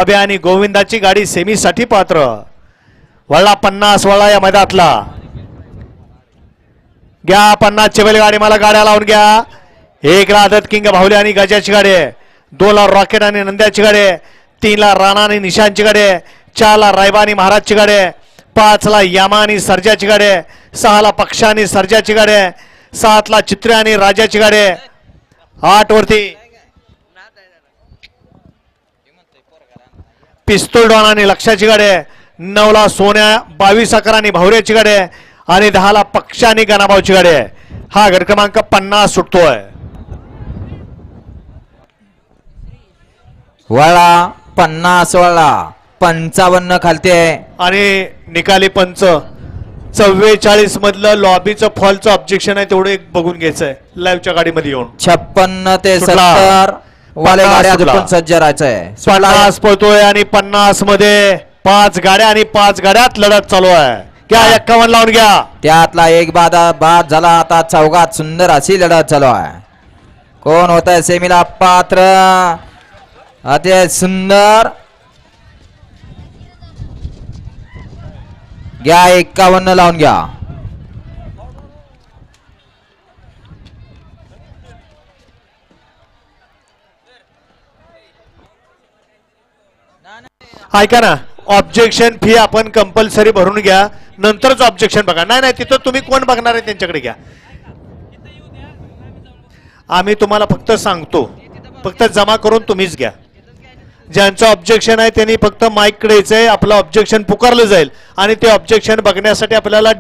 अभे आणि गोविंदाची गाडी सेमीसाठी पात्र. वळला 50 वळला या मैदानातला. घ्या 50 ची बैलगाडी मला गाड्या लावून घ्या. 1 ला आदत किंग भावले आणि गजाची गाडी. 2 ला रॉकेट आणि नंद्याची गाडी. 3 ला राणा आणि निशांची गाडी. 4 ला रायबा आणि महाराजची गाडी. 5 ला यामा आणि सर्जाची गाडी. 6 ला पक्षा आणि सर्जाची गाडी. 7 ला चित्रे आणि राजाची गाडी. 8 वरती पिस्तूल डॉन आणि लक्षाची गाडी. 9 ला सोन्या 22 11 आणि भावऱ्याची गाडी. आणि 10 ला पक्षा आणि गणाभाऊची गाडी. हा गट क्रमांक 50 सुटतोय. वळा 50 वळा 55 खालते आणि निकाली पंच 44 मधलं लॉबीचं फॉलचं ऑब्जेक्शन आहे तेवढं एक बघून घ्यायचंय लाईव्हच्या गाडीमध्ये येऊन. 56 ते सुटला. 70 वाले 50 गाड्या सुटला. पण सज्ज राहायचंय. 50 पळतोय आणि 50 मध्ये 5 गाड्या आणि 5 गाड्यात लढत चालू आहे. घ्या 51 लावून घ्या. त्यातला एक बाद झाला. आता चौघात सुंदर अशी लढत चालू आहे. कोण होत आहे सेमीला पात्र. अतिशय सुंदर. घ्या 51 लावून घ्या. ऐका ना, ऑब्जेक्शन फी आपण कंपल्सरी भरून घ्या. नंतरच ऑब्जेक्शन बघा. नाही तिथं तुम्ही कोण बघणार आहे त्यांच्याकडे घ्या. आम्ही तुम्हाला फक्त सांगतो, फक्त जमा करून तुम्हीच घ्या. ज्यांचं ऑब्जेक्शन आहे त्यांनी फक्त माईक कडे यायचंय. आपलं ऑब्जेक्शन पुकारलं जाईल आणि ते ऑब्जेक्शन बघण्यासाठी आपल्याला